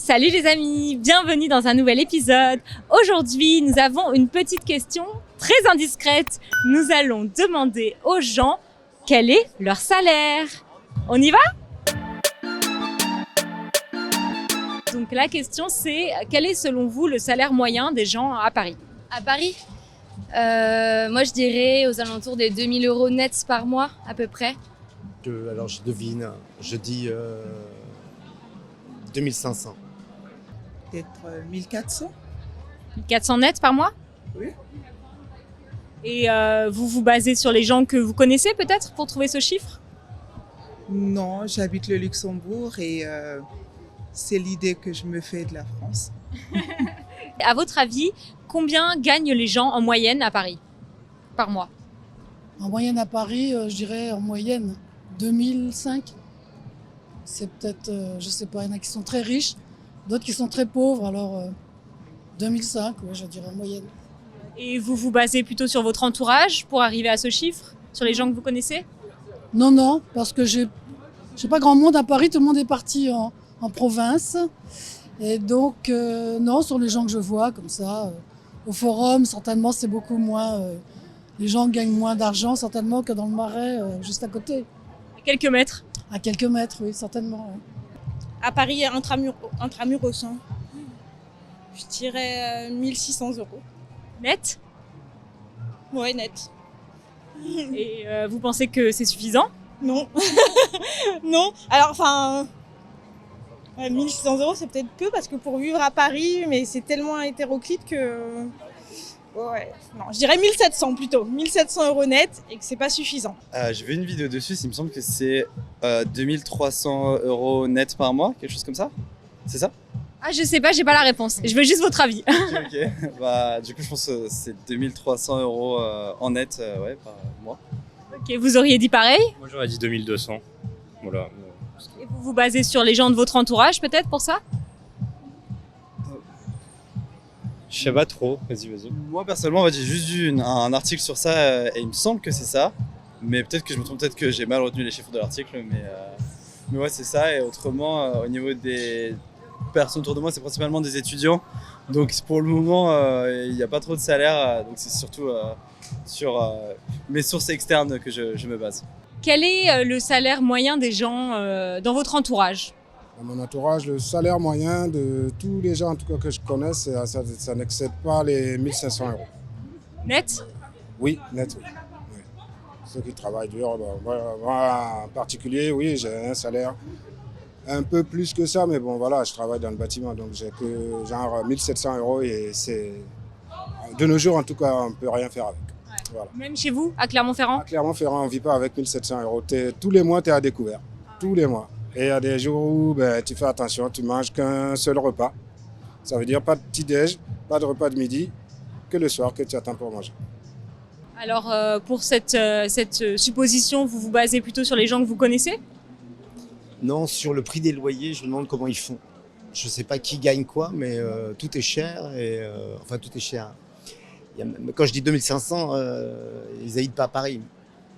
Salut les amis, bienvenue dans un nouvel épisode. Aujourd'hui, nous avons une petite question très indiscrète. Nous allons demander aux gens quel est leur salaire. On y va ? Donc la question c'est, quel est selon vous le salaire moyen des gens à Paris ? À Paris, moi je dirais aux alentours des 2000 € nets par mois à peu près. Alors je devine, je dis 2500. Peut-être 1400. 400 nets par mois ? Oui. Et vous vous basez sur les gens que vous connaissez peut-être pour trouver ce chiffre ? Non, j'habite le Luxembourg et c'est l'idée que je me fais de la France. À votre avis, combien gagnent les gens en moyenne à Paris par mois ? En moyenne à Paris, je dirais en moyenne 2005. C'est peut-être, je sais pas, il y en a qui sont très riches, d'autres qui sont très pauvres, alors 2005, ouais, je dirais en moyenne. Et vous vous basez plutôt sur votre entourage pour arriver à ce chiffre ? Sur les gens que vous connaissez ? Non, parce que j'ai pas grand monde à Paris, tout le monde est parti en province. Et donc, non, sur les gens que je vois, comme ça, au forum, certainement, c'est beaucoup moins. Les gens gagnent moins d'argent, certainement, que dans le Marais, juste à côté. À quelques mètres ? À quelques mètres, oui, certainement. Ouais. À Paris, intramuros, hein. Je dirais 1600 €. Net ? Ouais, net. Et vous pensez que c'est suffisant ? Non. Non. Alors, 1600 € c'est peut-être peu parce que pour vivre à Paris, mais c'est tellement hétéroclite que... Ouais, non, je dirais 1700 plutôt. 1700 € net et que c'est pas suffisant. J'ai vu une vidéo dessus, il me semble que c'est 2300 € net par mois, quelque chose comme ça. C'est ça? Ah, je sais pas, j'ai pas la réponse. Je veux juste votre avis. Ok. Bah, du coup, je pense que c'est 2300 € en net par mois. Ok, vous auriez dit pareil ? Moi j'aurais dit 2200. Voilà. Et vous vous basez sur les gens de votre entourage peut-être pour ça ? Je sais pas trop, vas-y. Moi, personnellement, j'ai juste vu un article sur ça et il me semble que c'est ça. Mais peut-être que je me trompe, peut-être que j'ai mal retenu les chiffres de l'article. Mais ouais, c'est ça. Et autrement, au niveau des personnes autour de moi, c'est principalement des étudiants. Donc pour le moment, il n'y a pas trop de salaire. Donc c'est surtout sur mes sources externes que je me base. Quel est le salaire moyen des gens dans votre entourage ? Dans mon entourage, le salaire moyen de tous les gens en tout cas que je connais, ça n'excède pas les 1500 €. Net ? Oui, net, oui. Oui. Ceux qui travaillent dur, moi en particulier, oui, j'ai un salaire un peu plus que ça, mais bon voilà, je travaille dans le bâtiment, donc j'ai que genre 1700 € et c'est... De nos jours en tout cas, on ne peut rien faire avec. Voilà. Même chez vous, à Clermont-Ferrand ? À Clermont-Ferrand, on ne vit pas avec 1700 €. Tous les mois, tu es à découvert. Tous les mois. Et il y a des jours où tu fais attention, tu manges qu'un seul repas. Ça veut dire pas de petit-déj, pas de repas de midi, que le soir que tu attends pour manger. Alors pour cette supposition, vous vous basez plutôt sur les gens que vous connaissez ? Non, sur le prix des loyers, je me demande comment ils font. Je ne sais pas qui gagne quoi, mais tout est cher. Enfin, tout est cher. Quand je dis 2500, ils n'habitent pas à Paris.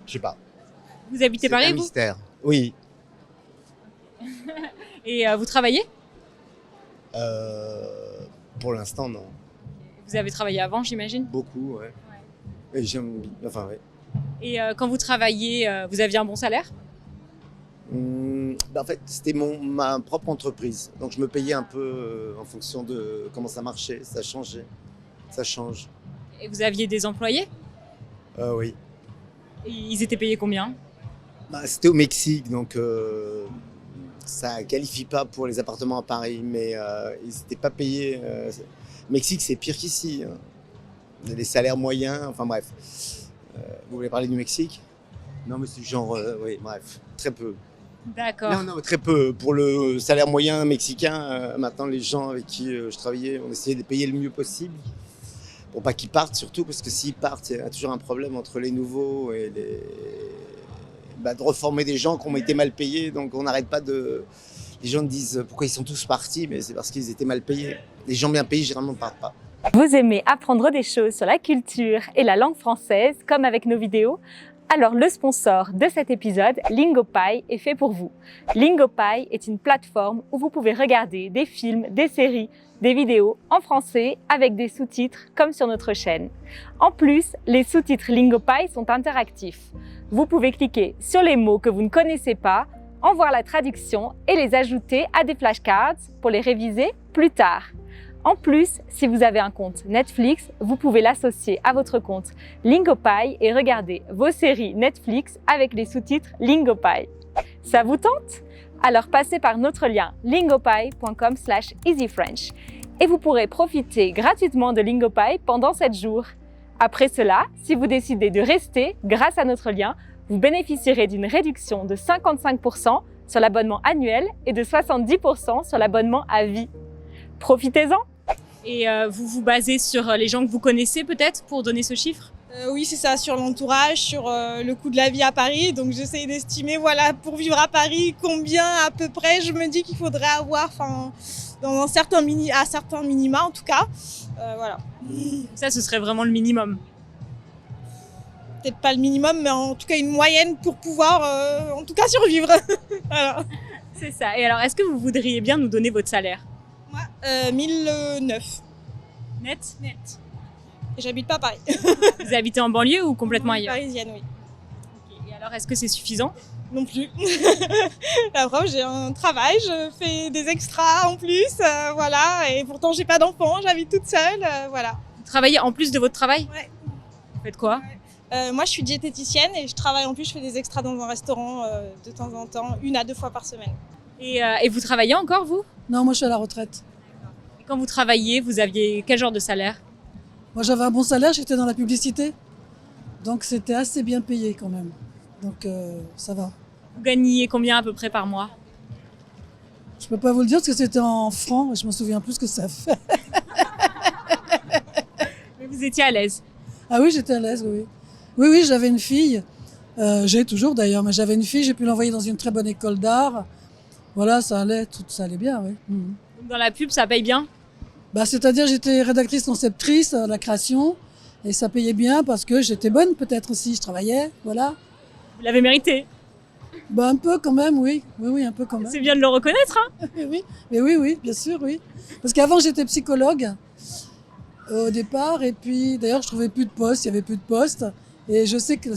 Je sais pas. Vous habitez Paris, C'est un vous ? mystère. Oui. Et vous travaillez ? Pour l'instant, non. Vous avez travaillé avant, j'imagine ? Beaucoup, ouais. Et j'aime bien. Enfin, ouais. Et quand vous travailliez, vous aviez un bon salaire ? En fait, c'était ma propre entreprise. Donc, je me payais un peu en fonction de comment ça marchait. Ça changeait. Ça change. Et vous aviez des employés ? Oui. Et ils étaient payés combien ? C'était au Mexique, donc ça ne qualifie pas pour les appartements à Paris, mais ils n'étaient pas payés. Mexique, c'est pire qu'ici. Hein. Les salaires moyens, enfin bref. Vous voulez parler du Mexique ? Non, mais c'est genre, oui, bref, très peu. D'accord. Non, très peu. Pour le salaire moyen mexicain, maintenant, les gens avec qui je travaillais, on essayait de payer le mieux possible. Pour pas qu'ils partent, surtout, parce que s'ils partent, il y a toujours un problème entre les nouveaux et de reformer des gens qui ont été mal payés. Donc on n'arrête pas de... Les gens disent pourquoi ils sont tous partis, mais c'est parce qu'ils étaient mal payés. Les gens bien payés, généralement, ne partent pas. Vous aimez apprendre des choses sur la culture et la langue française, comme avec nos vidéos ? Alors, le sponsor de cet épisode, Lingopie, est fait pour vous. Lingopie est une plateforme où vous pouvez regarder des films, des séries, des vidéos en français avec des sous-titres comme sur notre chaîne. En plus, les sous-titres Lingopie sont interactifs. Vous pouvez cliquer sur les mots que vous ne connaissez pas, en voir la traduction et les ajouter à des flashcards pour les réviser plus tard. En plus, si vous avez un compte Netflix, vous pouvez l'associer à votre compte Lingopie et regarder vos séries Netflix avec les sous-titres Lingopie. Ça vous tente? Alors passez par notre lien lingopie.com/easyfrench et vous pourrez profiter gratuitement de Lingopie pendant 7 jours. Après cela, si vous décidez de rester grâce à notre lien, vous bénéficierez d'une réduction de 55% sur l'abonnement annuel et de 70% sur l'abonnement à vie. Profitez-en! Et vous vous basez sur les gens que vous connaissez peut-être pour donner ce chiffre? Oui, c'est ça, sur l'entourage, sur le coût de la vie à Paris. Donc j'essaye d'estimer, voilà, pour vivre à Paris, combien à peu près je me dis qu'il faudrait avoir, dans à certains minima en tout cas. Voilà. Ça, ce serait vraiment le minimum. Peut-être pas le minimum, mais en tout cas une moyenne pour pouvoir, en tout cas, survivre. Voilà. C'est ça. Et alors, est-ce que vous voudriez bien nous donner votre salaire? Moi, 1009. Net? Net. Et j'habite pas à Paris. Vous habitez en banlieue ou complètement ailleurs? Parisienne, oui. Okay. Et alors, est-ce que c'est suffisant? Non plus. La preuve, j'ai un travail, je fais des extras en plus, voilà. Et pourtant, j'ai pas d'enfant, j'habite toute seule, voilà. Vous travaillez en plus de votre travail? Ouais. Vous faites quoi? Moi, je suis diététicienne et je travaille en plus, je fais des extras dans un restaurant de temps en temps, 1 à 2 fois par semaine. Et vous travaillez encore, vous? Non, moi je suis à la retraite. Et quand vous travailliez, vous aviez quel genre de salaire? Moi j'avais un bon salaire, j'étais dans la publicité. Donc c'était assez bien payé quand même. Donc ça va. Vous gagniez combien à peu près par mois? Je peux pas vous le dire parce que c'était en francs et je me souviens plus ce que ça fait. Mais vous étiez à l'aise? Ah oui, j'étais à l'aise, oui. Oui, j'avais une fille. J'ai toujours d'ailleurs, mais j'avais une fille, j'ai pu l'envoyer dans une très bonne école d'art. Voilà, ça allait bien, oui. Mhm. Dans la pub, ça paye bien? C'est-à-dire j'étais rédactrice conceptrice à la création et ça payait bien parce que j'étais bonne peut-être aussi, je travaillais, voilà. Vous l'avez mérité? Un peu quand même, oui. Oui, un peu quand même. C'est bien de le reconnaître, hein? Oui, bien sûr, oui. Parce qu'avant j'étais psychologue au départ et puis d'ailleurs je trouvais plus de poste, il y avait plus de postes et je sais que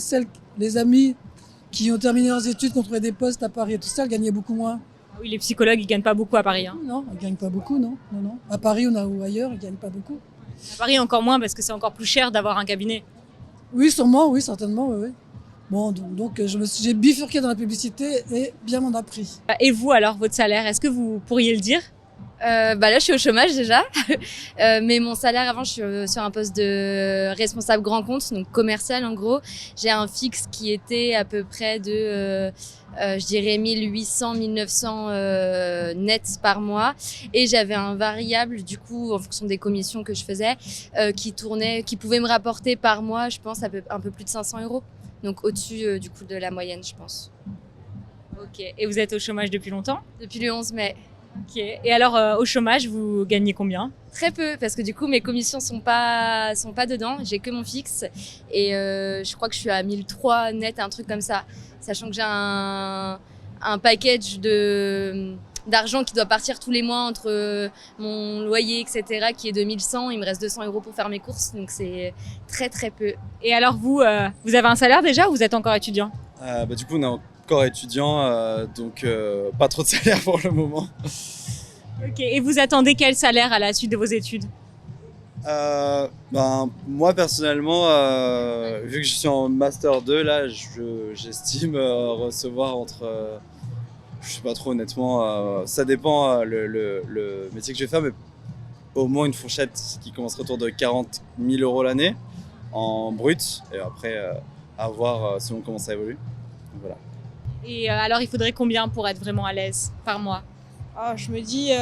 les amis qui ont terminé leurs études, qui ont trouvé des postes à Paris et tout ça, elles gagnaient beaucoup moins. Oui, les psychologues, ils gagnent pas beaucoup à Paris. Hein. Non, ils gagnent pas beaucoup, non. À Paris ou ailleurs, ils gagnent pas beaucoup. À Paris, encore moins, parce que c'est encore plus cher d'avoir un cabinet. Oui, sûrement, oui, certainement, oui. Bon, donc j'ai bifurqué dans la publicité et bien m'en a pris. Et vous, alors, votre salaire, est-ce que vous pourriez le dire? Là, je suis au chômage déjà, mais mon salaire avant, je suis sur un poste de responsable grand compte, donc commercial en gros. J'ai un fixe qui était à peu près de, je dirais 1800-1900 net par mois, et j'avais un variable du coup en fonction des commissions que je faisais, qui pouvait me rapporter par mois, je pense un peu plus de 500 €, donc au-dessus du coup de la moyenne, je pense. Ok. Et vous êtes au chômage depuis longtemps? Depuis le 11 mai. Ok. Et alors, au chômage, vous gagnez combien? Très peu, parce que du coup, mes commissions sont pas dedans. J'ai que mon fixe. Et je crois que je suis à 1003 net, un truc comme ça. Sachant que j'ai un package d'argent qui doit partir tous les mois entre mon loyer, etc., qui est de 1100. Il me reste 200 € pour faire mes courses. Donc, c'est très, très peu. Et alors, vous avez un salaire déjà ou vous êtes encore étudiant? Du coup, on est encore étudiant, donc pas trop de salaire pour le moment. Ok, et vous attendez quel salaire à la suite de vos études? Moi personnellement, vu que je suis en Master 2, là, j'estime recevoir entre, je sais pas trop honnêtement, ça dépend le métier que je vais faire, mais au moins une fourchette qui commencerait autour de 40 000 € l'année en brut, et après à voir selon comment ça évolue. Donc, voilà. Et alors, il faudrait combien pour être vraiment à l'aise par mois? Je me dis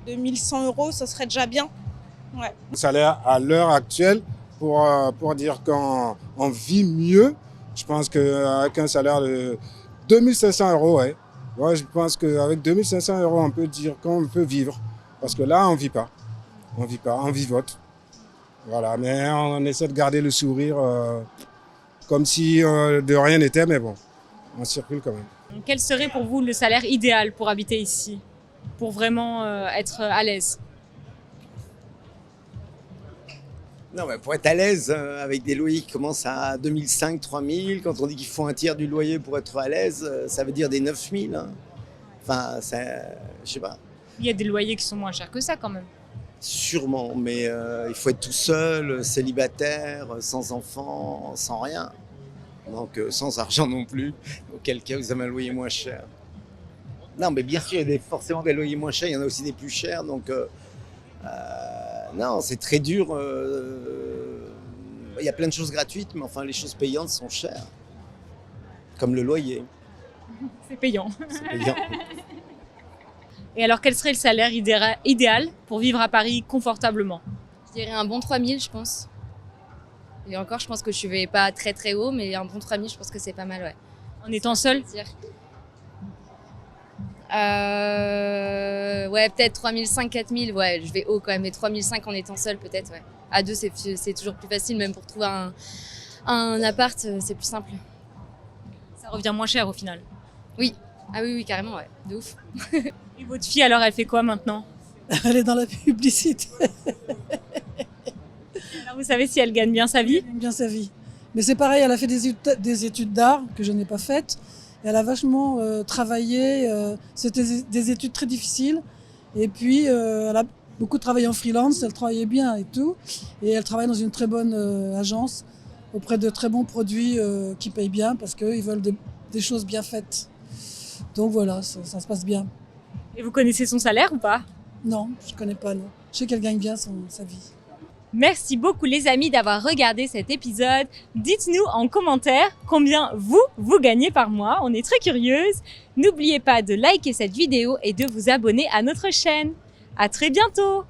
2100 €, ça serait déjà bien. Ouais. Le salaire à l'heure actuelle, pour dire qu'on vit mieux, je pense qu'avec un salaire de 2500 €, ouais. Ouais, je pense qu'avec 2500 €, on peut dire qu'on peut vivre. Parce que là, on ne vit pas. On vivote. Voilà, mais on essaie de garder le sourire comme si de rien n'était, mais bon, on circule quand même. Quel serait pour vous le salaire idéal pour habiter ici, pour vraiment être à l'aise? Non, mais pour être à l'aise, avec des loyers qui commencent à 2005, 3000, quand on dit qu'il faut un tiers du loyer pour être à l'aise, ça veut dire des 9000. Hein. Enfin, je sais pas. Il y a des loyers qui sont moins chers que ça quand même. Sûrement, mais il faut être tout seul, célibataire, sans enfant, sans rien. Donc sans argent non plus, auquel cas vous avez un loyer moins cher. Non, mais bien sûr, il y a forcément des loyers moins chers, il y en a aussi des plus chers, donc non, c'est très dur. Il y a plein de choses gratuites, mais enfin les choses payantes sont chères, comme le loyer. C'est payant. C'est payant. Et alors, quel serait le salaire idéal pour vivre à Paris confortablement? Je dirais un bon 3000, je pense. Et encore, je pense que je vais pas très très haut, mais un bon 3000, je pense que c'est pas mal, ouais. En étant seul? Ouais, peut-être 3005, 4000, ouais, je vais haut quand même, mais 3005 en étant seul, peut-être, ouais. À deux, c'est toujours plus facile, même pour trouver un appart, c'est plus simple. Ça revient moins cher au final. Oui, ah oui, carrément, ouais, de ouf. Et votre fille, alors, elle fait quoi maintenant? Elle est dans la publicité. Alors, vous savez si elle gagne bien sa vie? Elle gagne bien sa vie. Mais c'est pareil, elle a fait des études d'art que je n'ai pas faites. Elle a vachement travaillé. C'était des études très difficiles. Et puis, elle a beaucoup travaillé en freelance. Elle travaillait bien et tout. Et elle travaille dans une très bonne agence auprès de très bons produits qui payent bien parce qu'ils veulent des choses bien faites. Donc voilà, ça se passe bien. Et vous connaissez son salaire ou pas? Non, je ne connais pas, non. Je sais qu'elle gagne bien sa vie. Merci beaucoup les amis d'avoir regardé cet épisode. Dites-nous en commentaire combien vous gagnez par mois. On est très curieuse. N'oubliez pas de liker cette vidéo et de vous abonner à notre chaîne. À très bientôt!